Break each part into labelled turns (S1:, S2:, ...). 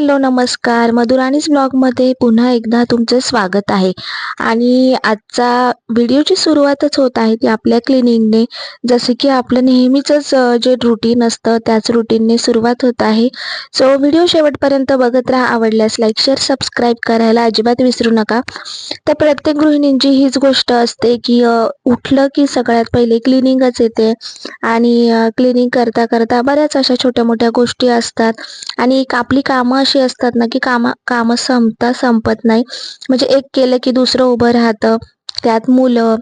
S1: Hello, नमस्कार. मधुराणीज ब्लॉगमध्ये पुन्हा एकदा तुमचं स्वागत आहे. आणि आजचा व्हिडिओची सुरुवातच होत आहे ती आपल्या क्लिनिंगने. जसे की आपलं नेहमीचंच जे रुटीन असतं त्याच रुटीनने सुरुवात होत आहे. सो व्हिडिओ शेवटपर्यंत बघत राहा. आवडल्यास लाईक, शेअर, सबस्क्राईब करायला अजिबात विसरू नका. तर प्रत्येक गृहिणींची हीच गोष्ट असते की उठलं की सगळ्यात पहिले क्लिनिंगच येते. आणि क्लिनिंग करता करता बऱ्याच अशा छोट्या मोठ्या गोष्टी असतात. आणि एक आपली कामं अशी असतात ना की कामं संपत नाही. म्हणजे एक केलं की दुसरं उभं राहतं. त्यात मुलं,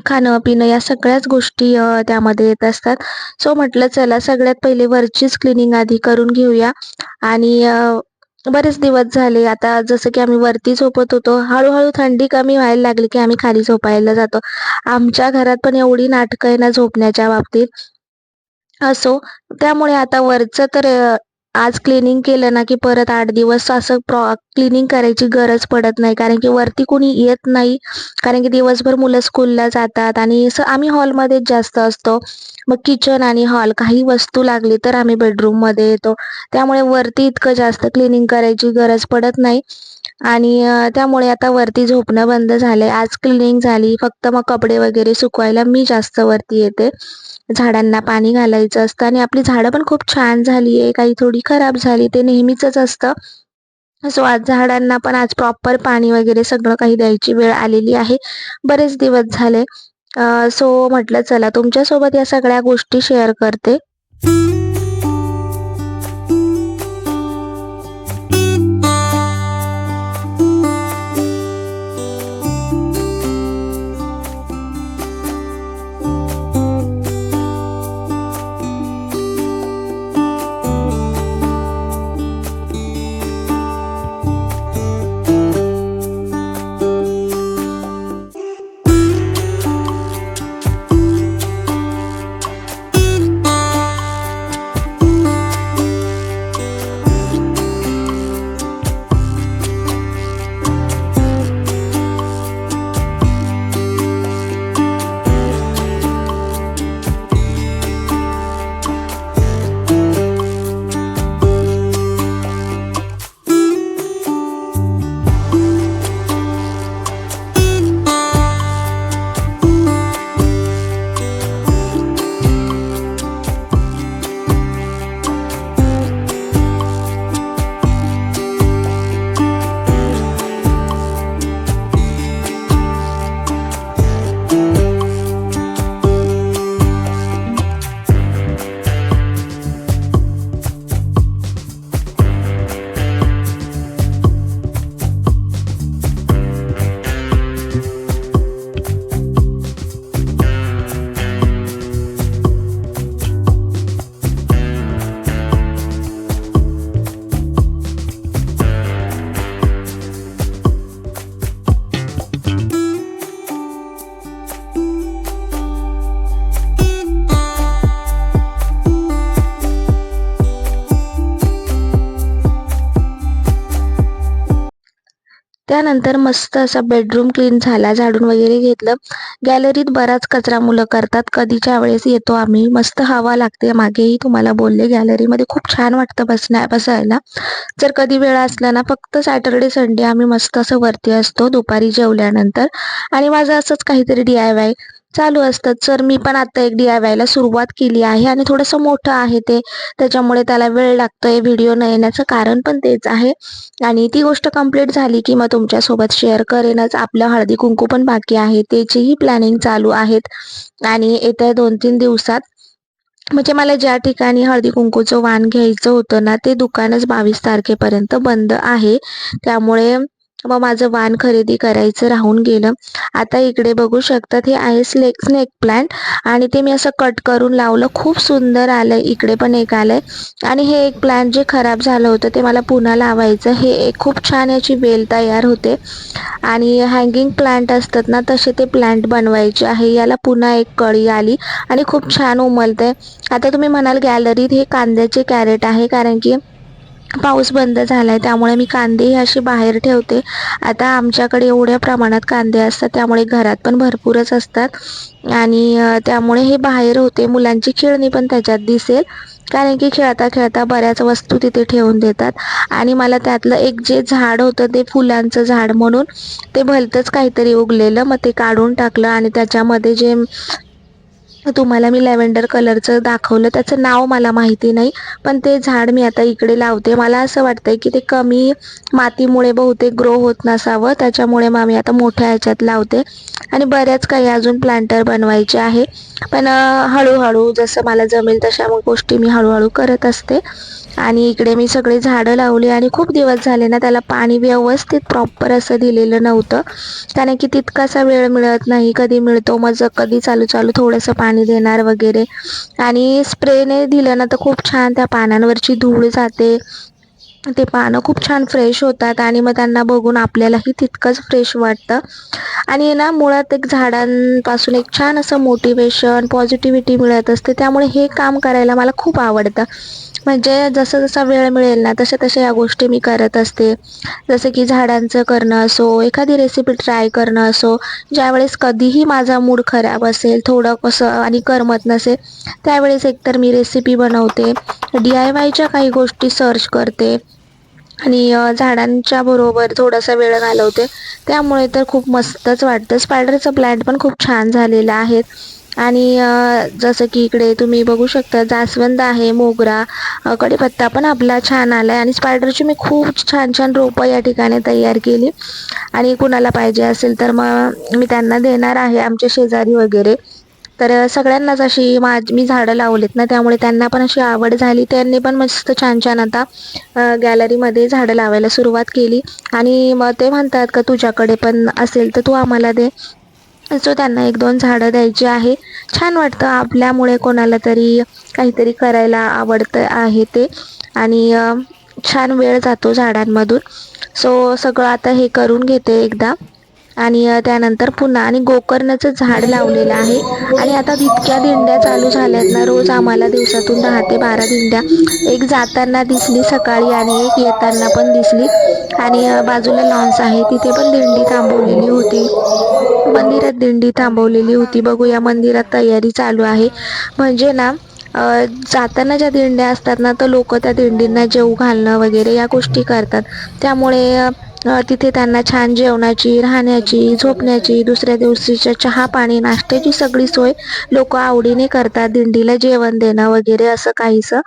S1: खाणं पिणं या सगळ्याच गोष्टी त्यामध्ये येत असतात. सो म्हटलं चला सगळ्यात पहिले वरचीच क्लिनिंग आधी करून घेऊया. आणि बरेच दिवस झाले आता, जसं की आम्ही वरती झोपत होतो, हळूहळू थंडी कमी व्हायला लागली की आम्ही खाली झोपायला जातो. आमच्या घरात पण एवढी नाटकं आहे ना झोपण्याच्या बाबतीत. असो, त्यामुळे आता वरचं तर आज क्लिनिंग केलं ना की परत 8 दिवस असं क्लिनिंग करायची गरज पडत नाही. कारण की वरती कोणी येत नाही. कारण की दिवसभर मुलं स्कूलला जातात आणि असं आम्ही हॉलमध्येच जास्त असतो. मग किचन आणि हॉल काही वस्तू लागली तर आम्ही बेडरूममध्ये येतो. त्यामुळे वरती इतकं जास्त क्लिनिंग करायची गरज पडत नाही. आणि त्यामुळे आता वरती झोपणं बंद झालंय. आज क्लिनिंग झाली. फक्त मग कपडे वगैरे सुकवायला मी जास्त वरती येते. झाडांना पाणी घालायचं असतं आणि आपली झाडं पण खूप छान झाली आहे. काही थोडी खराब झाली, ते नेहमीचंच असतं. सो आज झाडांना पण आज प्रॉपर पाणी वगैरे सगळं काही द्यायची वेळ आलेली आहे. बरेच दिवस झाले. सो म्हटलं चला तुमच्यासोबत या सगळ्या गोष्टी शेअर करते. त्यानंतर मस्त असा बेडरूम क्लीन झाला, झाडून वगैरे घेतलं. गॅलरीत बराच कचरा मुलं करतात. कधीच्या वेळेस येतो आम्ही. मस्त हवा लागते. मागेही तुम्हाला बोलले गॅलरीमध्ये खूप छान वाटतं बसायला. जर कधी वेळ असला ना, फक्त सॅटर्डे संडे आम्ही मस्त असं वरती असतो दुपारी जेवल्यानंतर. आणि माझं असंच काहीतरी DIY चालू असतं. तर मी पण आता एक DIY ला सुरुवात केली आहे आणि थोडंसं मोठं आहे ते, त्याच्यामुळे त्याला वेळ लागतोय. व्हिडिओ न येण्याचं कारण पण तेच आहे. आणि ती गोष्ट कंप्लीट झाली की मग तुमच्यासोबत शेअर करेनच. आपलं हळदी कुंकू पण बाकी आहे, त्याचीही प्लॅनिंग चालू आहेत. आणि येत्या 2-3 दिवसात म्हणजे मला ज्या ठिकाणी हळदी कुंकूचं वाण घ्यायचं होतं ना, ते दुकानच 22 तारखेपर्यंत बंद आहे. त्यामुळे मग माझं वाण खरेदी करायचं राहून गेलं. आता इकडे बघू शकतात, हे आहे स्नेक प्लांट आणि ते मी असं कट करून लावलं. खूप सुंदर आलंय. इकडे पण एक आलंय. आणि हे एक प्लांट जे खराब झालं होतं ते मला पुन्हा लावायचं. हे एक खूप छान याची वेल तयार होते. आणि हँगिंग प्लांट असतात ना, तसे ते प्लांट बनवायचे आहे. याला पुन्हा एक कळी आली आणि खूप छान उमलते. आता तुम्ही म्हणाल गॅलरीत हे कांद्याचे कॅरेट आहे, कारण की पाऊस बंद झालाय त्यामुळे मी कांदेही असे बाहेर ठेवते. आता आमच्याकडे एवढ्या प्रमाणात कांदे असतात त्यामुळे घरात पण भरपूरच असतात आणि त्यामुळे हे बाहेर होते. मुलांची खेळणी पण त्याच्यात दिसेल, कारण की खेळता खेळता बऱ्याच वस्तू तिथे ठेवून देतात. आणि मला त्यातलं एक जे झाड होतं ते फुलांचं झाड म्हणून ते भलतंच काहीतरी उगलेलं, मग ते काढून टाकलं आणि त्याच्यामध्ये जे तुम्हाला मी लॅव्हेंडर कलरचं दाखवलं त्याचं नाव मला माहिती नाही, पण ते झाड मी आता इकडे लावते. मला असं वाटतंय की ते कमी मातीमुळे बहुतेक ग्रो होत नसावं, त्याच्यामुळे मग मी आता मोठ्या ह्याच्यात लावते. आणि बऱ्याच काही अजून प्लांटर बनवायचे आहे, पण हळूहळू जसं मला जमेल तशा मग गोष्टी मी हळूहळू करत असते. आणि इकडे मी सगळे झाडं लावली आणि खूप दिवस झाले ना त्याला पाणी व्यवस्थित प्रॉपर असं दिलेलं नव्हतं, कारण की तितकासा वेळ मिळत नाही. कधी मिळतो मग कधी चालू चालू थोडंसं पाणी देणार वगैरे. आणि स्प्रेने दिलं ना तर खूप छान त्या पानांवरची धूळ जाते, ते पानं खूप छान फ्रेश होतात आणि मग त्यांना बघून आपल्यालाही तितकंच फ्रेश वाटतं. आणि ना मुळात एक झाडांपासून एक छान असं मोटिवेशन पॉझिटिव्हिटी मिळत असते, त्यामुळे हे काम करायला मला खूप आवडतं. म्हणजे जसं जसा वेळ मिळेल ना तशा तशा या गोष्टी मी करत असते. जसं की झाडांचं करणं असो, एखादी रेसिपी ट्राय करणं असो. ज्यावेळेस कधीही माझा मूड खराब असेल, थोडं कसं आणि करमत नसेल, त्यावेळेस एकतर मी रेसिपी बनवते, DIYच्या काही गोष्टी सर्च करते आणि झाडांच्या बरोबर थोडासा वेळ घालवते. त्यामुळे तर खूप मस्तच वाटतं. स्पायडरचा प्लॅन्ट पण खूप छान झालेला आहे. आणि जसं की इकडे तुम्ही बघू शकता जास्वंद आहे, मोगरा, कढीपत्ता पण आपला छान आलाय आणि स्पायडरची मी खूप छान छान रोपं या ठिकाणी तयार केली. आणि कुणाला पाहिजे असेल तर मग मी त्यांना देणार आहे, आमच्या शेजारी वगैरे. तर सगळ्यांनाच अशी मी झाडं लावलीत ना त्यामुळे त्यांना पण अशी आवड झाली. त्यांनी पण मस्त छान छान आता गॅलरीमध्ये झाडं लावायला सुरुवात केली. आणि मग ते म्हणतात का तुझ्याकडे पण असेल तर तू आम्हाला दे. सो त्यांना 1-2 झाडं द्यायची आहे. छान वाटतं आपल्यामुळे कोणाला तरी काहीतरी करायला आवडतं आहे ते. आणि छान वेळ जातो झाडांमधून. सो सगळं आता हे करून घेते एकदा आणि त्यानंतर पुन्हा आणि गोकर्णाचं झाड लावलेलं आहे. आणि आता इतक्या दिंड्या चालू झाल्यात ना, रोज आम्हाला दिवसातून 10 ते 12 दिंड्या. एक जाताना दिसली सकाळी आणि एक येताना पण दिसली. आणि बाजूला लॉन्स आहे तिथे पण दिंडी थांबवलेली होती. मंदिरात दिंडी थांबवलेली होती. बघूया मंदिरात तयारी चालू आहे. म्हणजे ना अ, जाताना ज्या दिंड्या असतात ना तर लोक त्या दिंडींना जेवू घालणं वगैरे या गोष्टी करतात. त्यामुळे तिथे त्यांना छान जेवणाची, राहण्याची, झोपण्याची, दुसऱ्या दिवशीच्या चहा पाणी नाश्त्याची सगळी सोय लोक आवडीने करतात. दिंडीला जेवण देणं वगैरे असं काहीसं.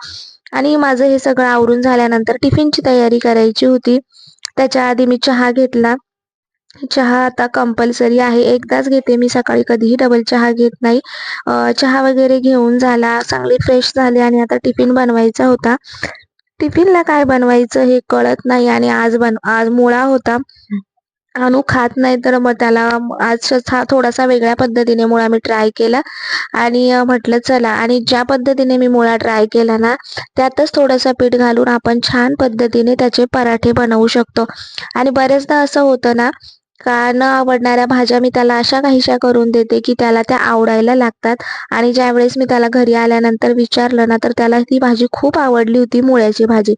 S1: आणि माझं हे सगळं आवरून झाल्यानंतर टिफिनची तयारी करायची होती. त्याच्या आधी मी चहा घेतला. चहा आता कंपल्सरी आहे. एकदाच घेते मी सकाळी, कधीही डबल चहा घेत नाही. चहा वगैरे घेऊन झाला, चांगली फ्रेश झाले आणि आता टिफिन बनवायचा होता. टिफिनला काय बनवायचं हे कळत नाही आणि आज मुळा होता. अनु खात नाही तर मग त्याला आज थोडासा वेगळ्या पद्धतीने मुळा मी ट्राय केला. आणि म्हटलं चला, आणि ज्या पद्धतीने मी मुळा ट्राय केला ना त्यातच थोडंसं पीठ घालून आपण छान पद्धतीने त्याचे पराठे बनवू शकतो. आणि बरेचदा असं होतं ना का न आवडणाऱ्या भाज्या मी त्याला अशा काहीशा करून देते की त्याला त्या आवडायला लागतात. आणि ज्यावेळेस मी त्याला घरी आल्यानंतर विचारलं ना तर त्याला ती भाजी खूप आवडली होती, मुळ्याची भाजी.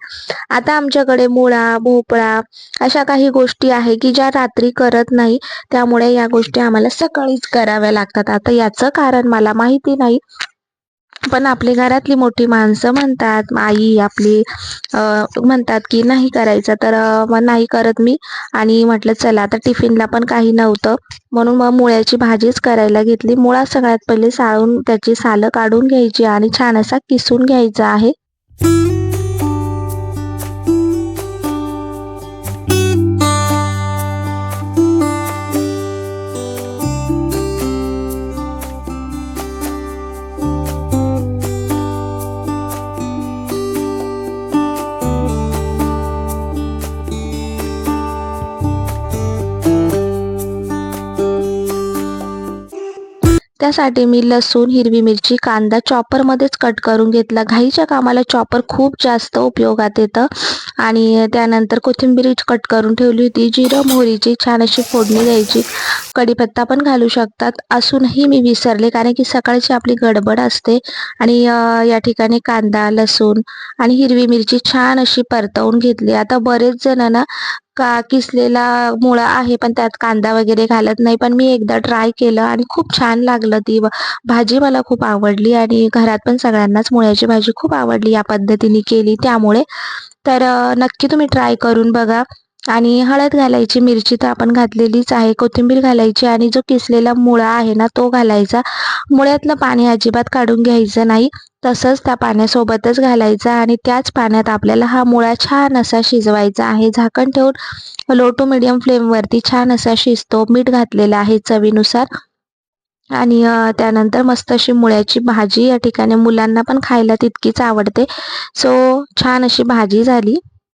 S1: आता आमच्याकडे मुळा, भोपळा अशा काही गोष्टी आहे की ज्या रात्री करत नाही, त्यामुळे या गोष्टी आम्हाला सकाळीच कराव्या लागतात. आता याचं कारण मला माहिती नाही, पण आपली घरातली मोठी माणसं म्हणतात, आई आपली म्हणतात की नाही करायचं, तर मग नाही करत मी. आणि म्हटलं चला आता टिफिनला पण काही नव्हतं म्हणून मग मुळ्याची भाजीच करायला घेतली. मुळा सगळ्यात पहिले साळून त्याची सालं काढून घ्यायची आणि छान असा किसून घ्यायचा आहे. त्यासाठी मी लसूण, हिरवी मिरची, कांदा चॉपरमध्येच कट करून घेतला. घाईच्या कामाला चॉपर खूप जास्त उपयोगात येतं. आणि त्यानंतर कोथिंबीर कट करून ठेवली होती. जिरं मोहरीची छान अशी फोडणी द्यायची. कढीपत्ता पण घालू शकतात. असूनही मी विसरले कारण की सकाळची आपली गडबड असते आणि या ठिकाणी कांदा, लसूण आणि हिरवी मिरची छान अशी परतवून घेतली. आता बरेच जण ना किसलेला मुळा आहे पण त्यात कांदा वगैरे घालत नाही. पण मी एकदा ट्राय केलं आणि खूप छान लागलं. ती भाजी मला खूप आवडली आणि घरात पण सगळ्यांनाच मुळ्याची भाजी खूप आवडली या पद्धतीने केली त्यामुळे. तर नक्की तुम्ही ट्राय करून बघा. आणि हळद घालायची, मिरची तर आपण घातलेलीच आहे, कोथिंबीर घालायची आणि जो किसलेला मुळा आहे ना तो घालायचा. मुळ्यातलं पाणी अजिबात काढून घ्यायचं नाही, तसंच त्या पाण्यासोबतच घालायचा आणि त्याच पाण्यात आपल्याला हा मुळा छान असा शिजवायचा आहे. झाकण ठेवून लो टू मीडियम फ्लेमवरती छान असा शिजतो. मीठ घातलेलं आहे चवीनुसार आणि त्यानंतर मस्त अशी मुळ्याची भाजी या ठिकाणी मुलांना पण खायला तितकीच आवडते. सो छान अशी भाजी झाली.